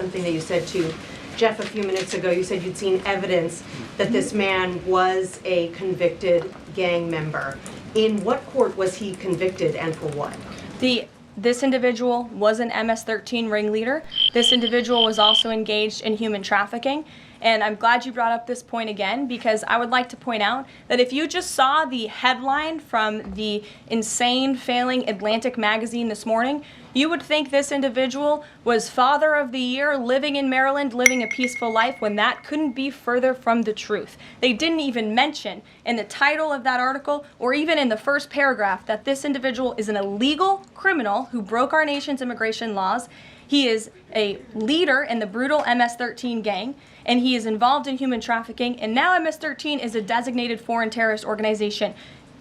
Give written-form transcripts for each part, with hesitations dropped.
something that you said to Jeff a few minutes ago. You said you'd seen evidence that this man was a convicted gang member. In what court was he convicted and for what? This individual was an MS-13 ringleader. This individual was also engaged in human trafficking. And I'm glad you brought up this point again, because I would like to point out that if you just saw the headline from the insane failing Atlantic magazine this morning, you would think this individual was Father of the Year, living in Maryland, living a peaceful life, when that couldn't be further from the truth. They didn't even mention in the title of that article, or even in the first paragraph, that this individual is an illegal criminal who broke our nation's immigration laws. He is a leader in the brutal MS-13 gang, and he is involved in human trafficking, and now MS-13 is a designated foreign terrorist organization.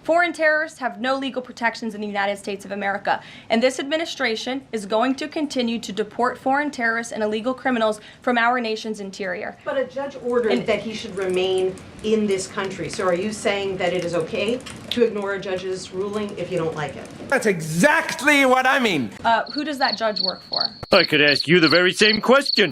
Foreign terrorists have no legal protections in the United States of America, and this administration is going to continue to deport foreign terrorists and illegal criminals from our nation's interior. But a judge ordered that he should remain in this country. So are you saying that it is okay to ignore a judge's ruling if you don't like it? That's exactly what I mean. Who does that judge work for? I could ask you the very same question.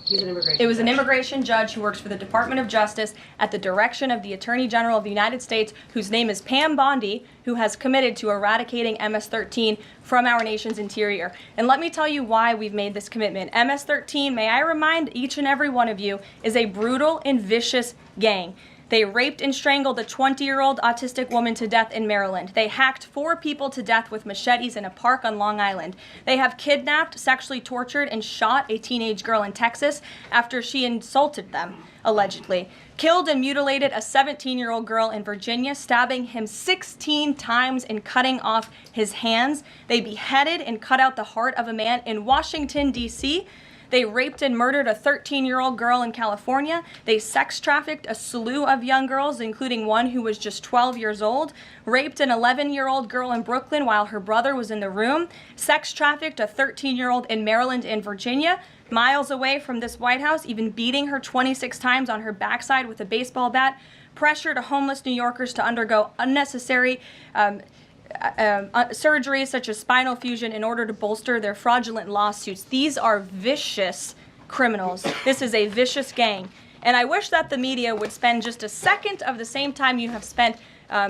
He's an immigration It was an judge. immigration judge who works for the Department of Justice at the direction of the Attorney General of the United States, whose name is Pam Bondi, who has committed to eradicating MS-13 from our nation's interior. And let me tell you why we've made this commitment. MS-13, may I remind each and every one of you, is a brutal and vicious gang. They raped and strangled a 20-year-old autistic woman to death in Maryland. They hacked 4 people to death with machetes in a park on Long Island. They have kidnapped, sexually tortured, and shot a teenage girl in Texas after she insulted them, allegedly. Killed and mutilated a 17-year-old girl in Virginia, stabbing him 16 times and cutting off his hands. They beheaded and cut out the heart of a man in Washington, D.C., They raped and murdered a 13-year-old girl in California. They sex trafficked a slew of young girls, including one who was just 12 years old. Raped an 11-year-old girl in Brooklyn while her brother was in the room. Sex trafficked a 13-year-old in Maryland and Virginia, miles away from this White House, even beating her 26 times on her backside with a baseball bat. Pressured homeless New Yorkers to undergo unnecessary surgeries such as spinal fusion in order to bolster their fraudulent lawsuits. These are vicious criminals. This is a vicious gang. And I wish that the media would spend just a second of the same time you have spent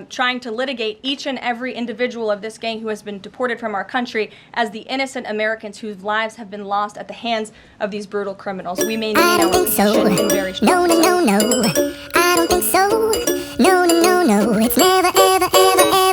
trying to litigate each and every individual of this gang who has been deported from our country as the innocent Americans whose lives have been lost at the hands of these brutal criminals. We may need our position in very strong. No, I don't think so. No, it's never, ever, ever, ever.